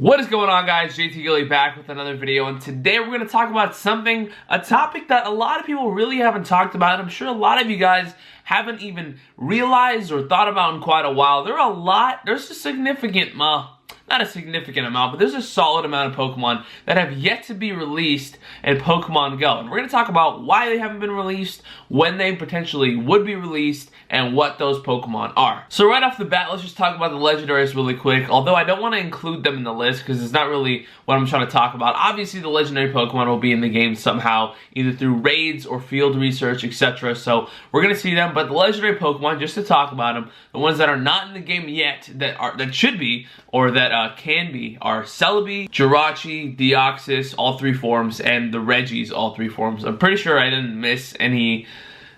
What is going on, guys? JTGily back with another video, and today we're going to talk about a topic that a lot of people really haven't talked about. I'm sure a lot of you guys haven't even realized or thought about in quite a while. There's a significant, not a significant amount, but there's a solid amount of Pokemon that have yet to be released in Pokemon GO. And we're going to talk about why they haven't been released, when they potentially would be released, and what those Pokemon are. So right off the bat, let's just talk about the Legendaries really quick, although I don't want to include them in the list because it's not really what I'm trying to talk about. Obviously, the Legendary Pokemon will be in the game somehow, either through raids or field research, etc. So we're going to see them, but the Legendary Pokemon, just to talk about them, the ones that are not in the game yet, that should be, or that can be, are Celebi, Jirachi, Deoxys, all three forms, and the Regis, all three forms. I'm pretty sure I didn't miss any,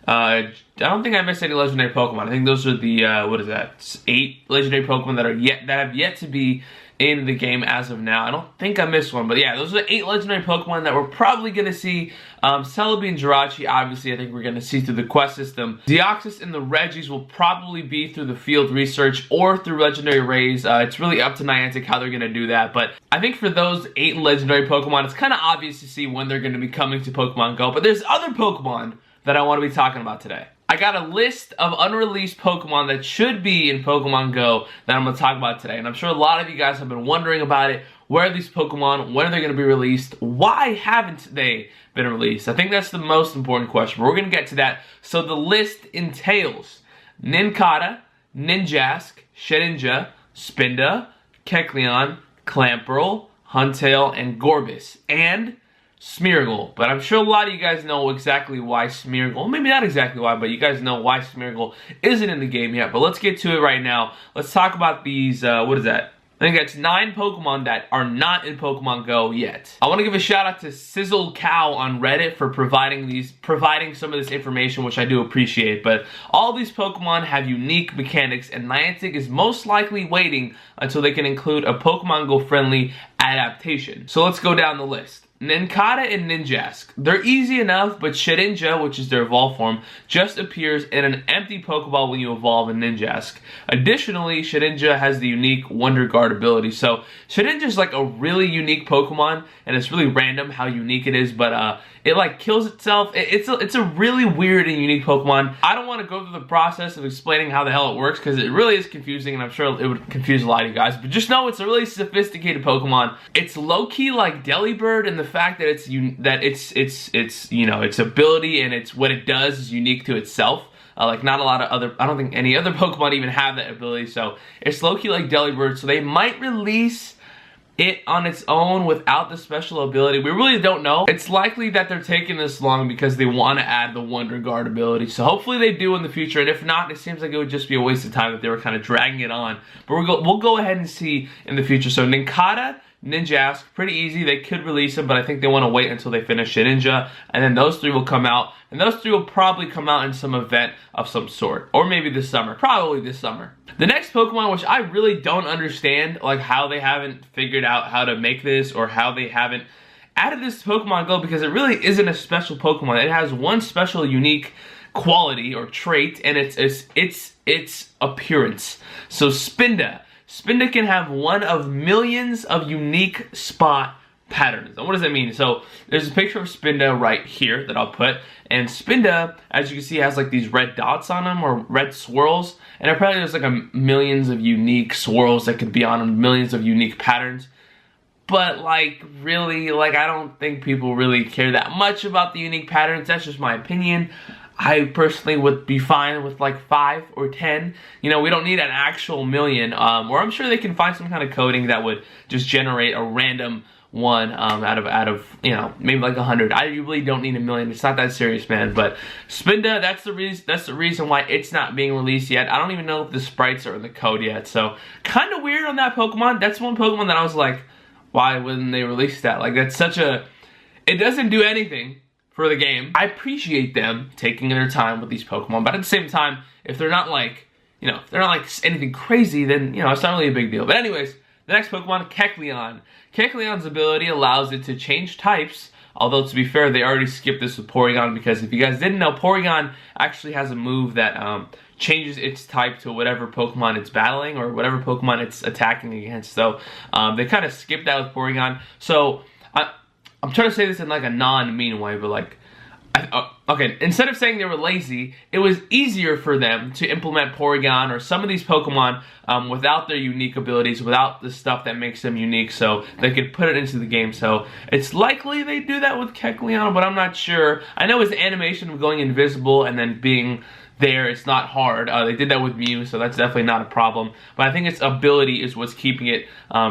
I don't think I missed any Legendary Pokemon. I think those are the, 8 Legendary Pokemon that have yet to be in the game as of now. I don't think I missed one, but yeah, those are the 8 Legendary Pokemon that we're probably going to see. Celebi and Jirachi, obviously, I think we're going to see through the quest system. Deoxys and the Regis will probably be through the field research or through Legendary Raids. It's really up to Niantic how they're going to do that, but I think for those 8 Legendary Pokemon, it's kind of obvious to see when they're going to be coming to Pokemon GO, but there's other Pokemon that I want to be talking about today. I got a list of unreleased Pokemon that should be in Pokemon GO that I'm going to talk about today. And I'm sure a lot of you guys have been wondering about it. Where are these Pokemon? When are they going to be released? Why haven't they been released? I think that's the most important question. But we're going to get to that. So the list entails Nincada, Ninjask, Shedinja, Spinda, Kecleon, Clamperl, Huntail, and Gorbis. And Smeargle, but I'm sure a lot of you guys know exactly why Smeargle, maybe not exactly why, but you guys know why Smeargle isn't in the game yet. But let's get to it right now. Let's talk about these, what is that? I think that's 9 Pokemon that are not in Pokemon GO yet. I want to give a shout out to Sizzle Cow on Reddit for providing some of this information, which I do appreciate. But all these Pokemon have unique mechanics, and Niantic is most likely waiting until they can include a Pokemon GO friendly adaptation. So let's go down the list. Nincada and Ninjask. They're easy enough, but Shedinja, which is their evolved form, just appears in an empty Pokeball when you evolve in Ninjask. Additionally, Shedinja has the unique Wonder Guard ability. So Shedinja is like a really unique Pokemon, and it's really random how unique it is, but it like kills itself. It's a really weird and unique Pokemon. I don't want to go through the process of explaining how the hell it works because it really is confusing, and I'm sure it would confuse a lot of you guys. But just know it's a really sophisticated Pokemon. It's low-key like Delibird, and the fact that its ability and its what it does is unique to itself. Like not a lot of other, I don't think any other Pokemon even have that ability. So it's low-key like Delibird. So they might release it on its own without the special ability. We really don't know. It's likely that they're taking this long because they want to add the Wonder Guard ability. So hopefully they do in the future. And if not, it seems like it would just be a waste of time if they were kind of dragging it on. But we'll go ahead and see in the future. So Nincada, Ninjask, pretty easy. They could release them, but I think they want to wait until they finish Shedinja, and then those 3 will come out, and those 3 will probably come out in some event of some sort, or maybe this summer, probably this summer. The next Pokemon, which I really don't understand, like how they haven't figured out how to make this, or how they haven't added this to Pokemon GO, because it really isn't a special Pokemon. It has one special unique quality or trait, and its appearance. So Spinda. Spinda can have one of millions of unique spot patterns. And what does that mean? So there's a picture of Spinda right here that I'll put. And Spinda, as you can see, has like these red dots on them, or red swirls. And apparently there's like millions of unique swirls that could be on them, millions of unique patterns. But like really, like I don't think people really care that much about the unique patterns. That's just my opinion. I personally would be fine with like 5 or 10. You know, we don't need an actual million. Or I'm sure they can find some kind of coding that would just generate a random one out of you know, maybe like 100. I really don't need a million. It's not that serious, man. But Spinda, that's the reason why it's not being released yet. I don't even know if the sprites are in the code yet. So kind of weird on that Pokemon. That's one Pokemon that I was like, why wouldn't they release that? Like that's such a, it doesn't do anything for the game. I appreciate them taking their time with these Pokemon, but at the same time, if they're not like, you know, if they're not like anything crazy, then, you know, it's not really a big deal. But anyways, the next Pokemon, Kecleon. Kecleon's ability allows it to change types, although to be fair, they already skipped this with Porygon, because if you guys didn't know, Porygon actually has a move that changes its type to whatever Pokemon it's battling or whatever Pokemon it's attacking against. So they kind of skipped that with Porygon. So I'm trying to say this in like a non-mean way, but like, okay, instead of saying they were lazy, it was easier for them to implement Porygon or some of these Pokemon without their unique abilities, without the stuff that makes them unique, so they could put it into the game. So it's likely they do that with Kecleon, but I'm not sure. I know his animation of going invisible and then being there, it's not hard. They did that with Mew, so that's definitely not a problem. But I think its ability is what's keeping it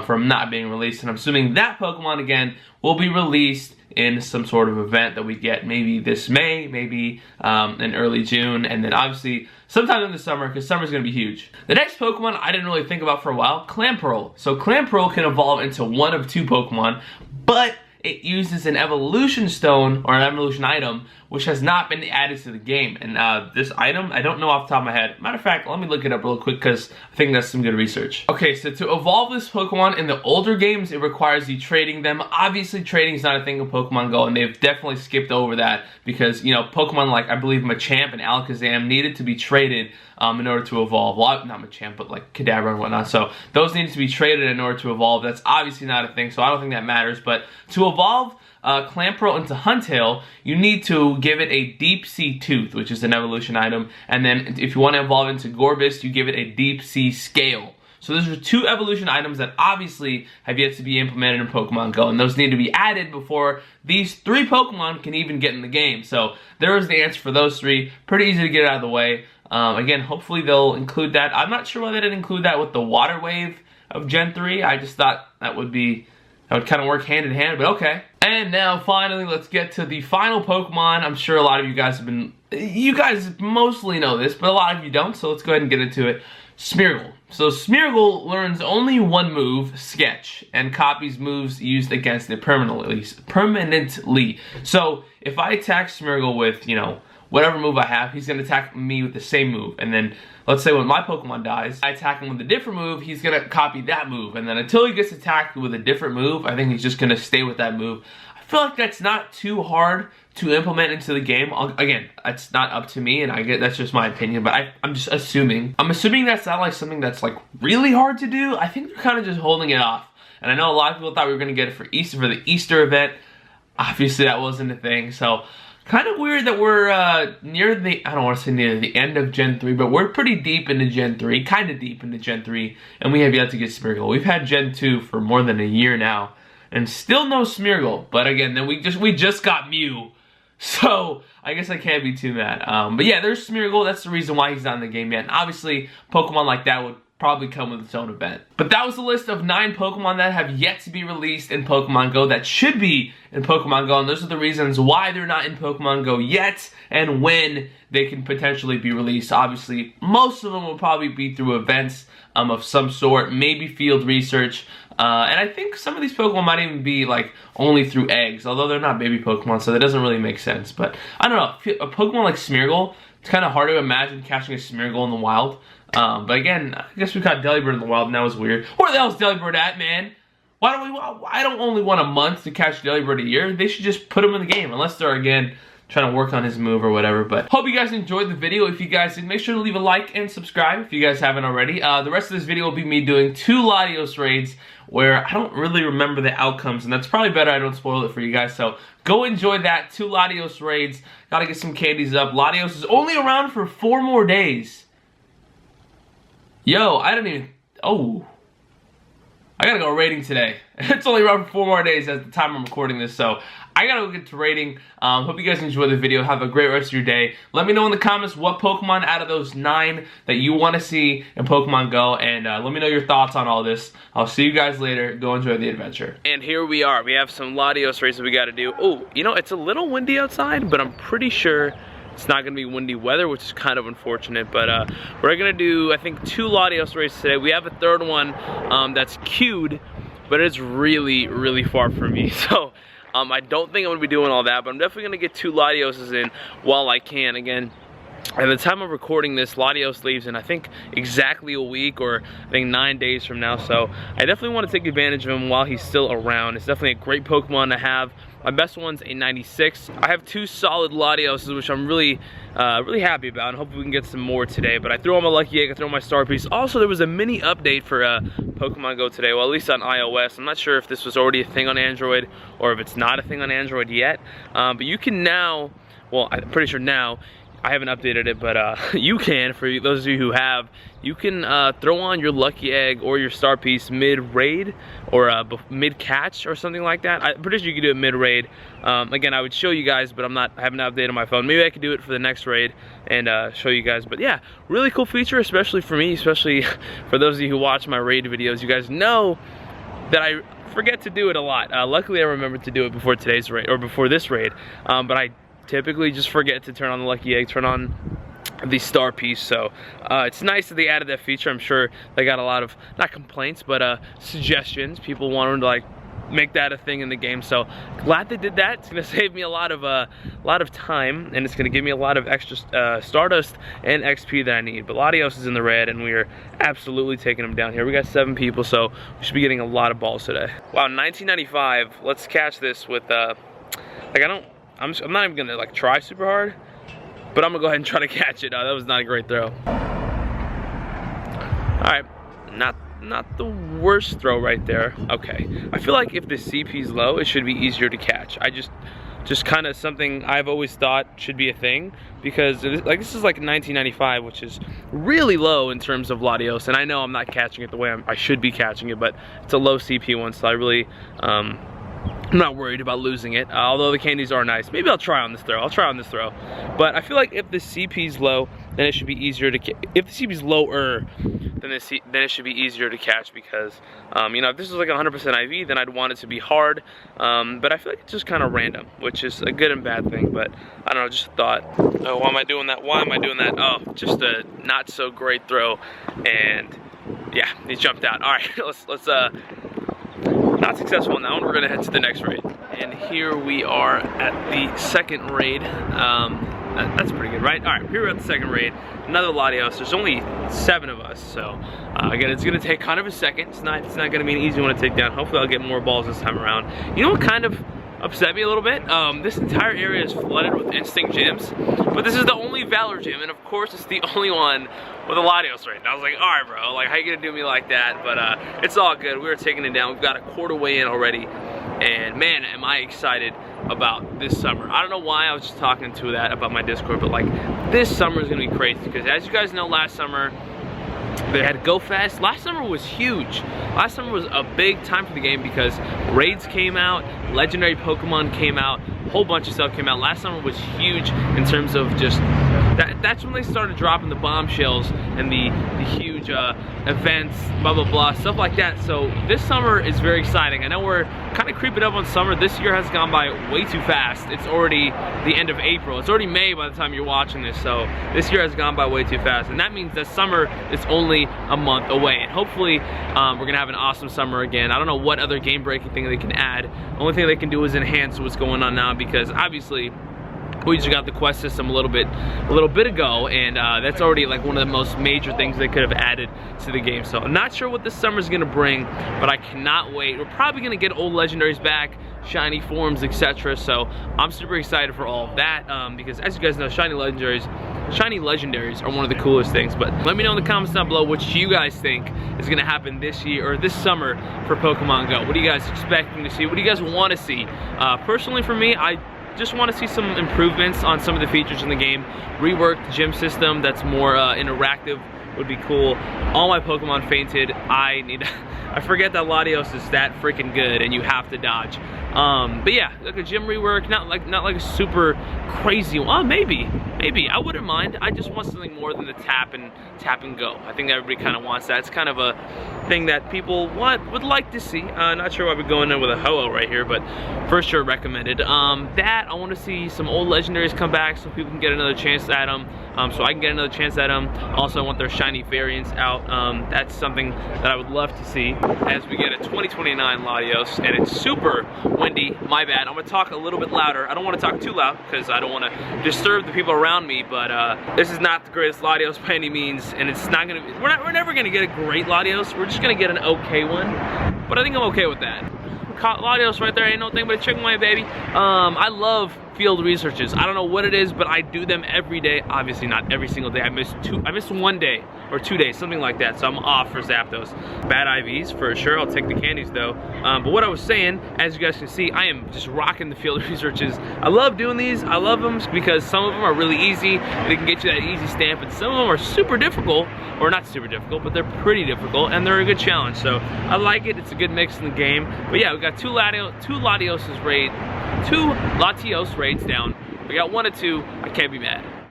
from not being released. And I'm assuming that Pokemon, again, will be released in some sort of event that we get maybe this May, maybe in early June, and then obviously sometime in the summer, because summer's going to be huge. The next Pokemon I didn't really think about for a while, Clamperl. So Clamperl can evolve into one of two Pokemon, but it uses an evolution stone or an evolution item which has not been added to the game. And this item, I don't know off the top of my head. Matter of fact, let me look it up real quick because I think that's some good research. Okay, so to evolve this Pokemon in the older games, it requires you trading them. Obviously, trading is not a thing in Pokemon GO, and they've definitely skipped over that because, you know, Pokemon like, I believe, Machamp and Alakazam needed to be traded in order to evolve. Well, not Machamp, but like Kadabra and whatnot. So those needed to be traded in order to evolve. That's obviously not a thing, so I don't think that matters. But to evolve Clamperl into Huntail, you need to give it a Deep Sea Tooth, which is an evolution item. And then if you want to evolve into Gorbis, you give it a Deep Sea Scale. So those are two evolution items that obviously have yet to be implemented in Pokemon GO, and those need to be added before these three Pokemon can even get in the game. So there is the answer for those three. Pretty easy to get out of the way. Again, hopefully they'll include that. I'm not sure why they didn't include that with the Water Wave of Gen 3. I just thought that would kind of work hand in hand, but okay. And now finally, let's get to the final Pokemon. I'm sure a lot of you guys you guys mostly know this, but a lot of you don't, so let's go ahead and get into it. Smeargle. So Smeargle learns only one move, Sketch, and copies moves used against it permanently. So if I attack Smeargle with, you know, whatever move I have, he's going to attack me with the same move. And then, let's say when my Pokemon dies, I attack him with a different move, he's going to copy that move. And then until he gets attacked with a different move, I think he's just going to stay with that move. I feel like that's not too hard to implement into the game. Again, it's not up to me, and that's just my opinion, but I'm just assuming. I'm assuming that's not like something that's like really hard to do. I think they're kind of just holding it off. And I know a lot of people thought we were going to get it for the Easter event. Obviously, that wasn't a thing, so kind of weird that we're near the, I don't want to say near the end of Gen 3, but we're pretty deep into Gen 3, kind of deep into Gen 3, and we have yet to get Smeargle. We've had Gen 2 for more than a year now, and still no Smeargle. But again, then we just got Mew, so I guess I can't be too mad. But yeah, there's Smeargle. That's the reason why he's not in the game yet. And obviously, Pokemon like that would probably come with its own event. But that was the list of 9 Pokemon that have yet to be released in Pokemon GO that should be in Pokemon GO, and those are the reasons why they're not in Pokemon GO yet and when they can potentially be released. Obviously, most of them will probably be through events of some sort, maybe field research, and I think some of these Pokemon might even be like only through eggs, although they're not baby Pokemon, so that doesn't really make sense. But I don't know, a Pokemon like Smeargle, it's kind of hard to imagine catching a Smeargle in the wild. But again, I guess we caught Delibird in the wild, and that was weird. Where the hell's Delibird at, man? I don't only want a month to catch Delibird a year. They should just put him in the game, unless they're, again, trying to work on his move or whatever. But hope you guys enjoyed the video. If you guys did, make sure to leave a like and subscribe if you guys haven't already. The rest of this video will be me doing 2 Latios raids where I don't really remember the outcomes, and that's probably better I don't spoil it for you guys. So go enjoy that. 2 Latios raids. Gotta get some candies up. Latios is only around for 4 more days. Yo, I don't even, oh. I gotta go raiding today. It's only around for 4 more days at the time I'm recording this, so I gotta go get to raiding. Hope you guys enjoyed the video. Have a great rest of your day. Let me know in the comments what Pokemon out of those 9 that you want to see in Pokemon GO, and let me know your thoughts on all this. I'll see you guys later. Go enjoy the adventure. And here we are. We have some Latios raids that we gotta do. Oh, you know, it's a little windy outside, but I'm pretty sure it's not going to be windy weather, which is kind of unfortunate, but we're going to do, I think, 2 Latios races today. We have a 3rd one that's queued, but it's really, really far from me, so I don't think I'm going to be doing all that, but I'm definitely going to get 2 Latioses in while I can. Again, At the time of recording this, Latios leaves in I think exactly a week, or I think 9 days from now, so I definitely want to take advantage of him while he's still around. It's definitely a great Pokemon to have. My best one's a 96. I have 2 solid Latioses, which I'm really happy about, and hopefully we can get some more today. But I threw on my Lucky Egg, I threw on my Star Piece. Also, there was a mini update for Pokemon GO today, well, at least on iOS. I'm not sure if this was already a thing on Android, or if it's not a thing on Android yet. But you can now, well, I'm pretty sure now, I haven't updated it, but you can, for those of you who have, you can throw on your Lucky Egg or your Star Piece mid-raid, or mid-catch, or something like that. I'm pretty sure you can do it mid-raid. Again, I would show you guys, but I haven't updated my phone. Maybe I could do it for the next raid and show you guys. But yeah, really cool feature, especially for me, especially for those of you who watch my raid videos. You guys know that I forget to do it a lot. Luckily, I remembered to do it before today's raid, or before this raid, but I typically just forget to turn on the Lucky Egg, turn on the Star Piece. So it's nice that they added that feature. I'm sure they got a lot of, not complaints, but suggestions. People wanted to like make that a thing in the game, so glad they did that. It's gonna save me a lot of time, and it's gonna give me a lot of extra Stardust and XP that I need. But Latios is in the red, and we are absolutely taking him down here. We got 7 people, so we should be getting a lot of balls today. Wow, 1995. Let's catch this with I'm not even gonna like try super hard, but I'm gonna go ahead and try to catch it. That was not a great throw. All right, not the worst throw right there. Okay, I feel like if the CP's low, it should be easier to catch. I just kind of something I've always thought should be a thing, because this is like 1995, which is really low in terms of Latios, and I know I'm not catching it the way I should be catching it, but it's a low CP one, so I really I'm not worried about losing it, although the candies are nice. Maybe I'll try on this throw. But I feel like if the CP's low, then it should be easier to if the CP's lower, then it should be easier to catch, because you know, if this is like 100% IV, then I'd want it to be hard. But I feel like it's just kind of random, which is a good and bad thing. But I don't know, just a thought. Oh, why am I doing that? Oh, just a not so great throw, and yeah, he jumped out. All right, let's not successful on that one. We're gonna head to the next raid. And here we are at the second raid. That's pretty good, right? All right, here we're at the second raid. Another Latios. There's only 7 of us, so again, it's gonna take kind of a second. It's not gonna be an easy one to take down. Hopefully, I'll get more balls this time around. You know what kind of upset me a little bit? This entire area is flooded with instinct gyms, but this is the only Valor gym, and of course, it's the only one with a Latios right now. I was like, all right, bro, like, how you gonna do me like that? But it's all good. We were taking it down. We've got a quarter way in already, and man, am I excited about this summer. I don't know why, I was just talking to that about my Discord, but like, this summer is gonna be crazy, because as you guys know, last summer they had Go Fest. Last summer was huge. Last summer was a big time for the game, because raids came out, legendary Pokemon came out, a whole bunch of stuff came out. Last summer was huge in terms of just that's when they started dropping the bombshells and the huge events, blah blah blah, stuff like that. So this summer is very exciting. I know we're kind of creeping up on summer. This year has gone by way too fast. It's already the end of April. It's already May by the time you're watching this, so this year has gone by way too fast, and that means that summer is only a month away, and hopefully we're gonna have an awesome summer again. I don't know what other game-breaking thing they can add. The only thing they can do is enhance what's going on now, because obviously we just got the quest system a little bit ago, and that's already like one of the most major things they could have added to the game. So I'm not sure what this summer's gonna bring, but I cannot wait. We're probably gonna get old legendaries back, shiny forms, etc. So I'm super excited for all of that, because as you guys know, shiny legendaries are one of the coolest things. But let me know in the comments down below what you guys think is gonna happen this year, or this summer, for Pokemon GO. What are you guys expecting to see? What do you guys want to see? Personally, for me, I just want to see some improvements on some of the features in the game. Reworked gym system that's more interactive would be cool. All my Pokemon fainted. I forget that Latios is that freaking good, and you have to dodge. But yeah, like a gym rework, not like a super crazy one. Oh, maybe I wouldn't mind. I just want something more than the tap and go. I think everybody kind of wants that. It's kind of a thing that people would like to see. Not sure why we're going in with a Ho-Oh right here, but for sure recommended. That I want to see some old legendaries come back, so people can get another chance at them. So I can get another chance at them. Also, I want their shiny variants out. That's something that I would love to see as we get a 2029 Latios, and it's super windy, my bad. I'm gonna talk a little bit louder. I don't wanna talk too loud because I don't wanna disturb the people around me, but this is not the greatest Latios by any means, and it's not gonna be, we're never gonna get a great Latios. We're just gonna get an okay one, but I think I'm okay with that. Latios right there, ain't no thing but a chicken wing, baby. I love field researches. I don't know what it is, but I do them every day. Obviously not every single day. I missed 1 day or 2 days, something like that. So I'm off for Zapdos. Bad IVs for sure. I'll take the candies though. But what I was saying, as you guys can see, I am just rocking the field researches. I love doing these. I love them because some of them are really easy. They can get you that easy stamp, and some of them are super difficult, or not super difficult, but they're pretty difficult, and they're a good challenge. So I like it. It's a good mix in the game. But yeah, we got two Latios raids down. We got 1 of 2. I can't be mad.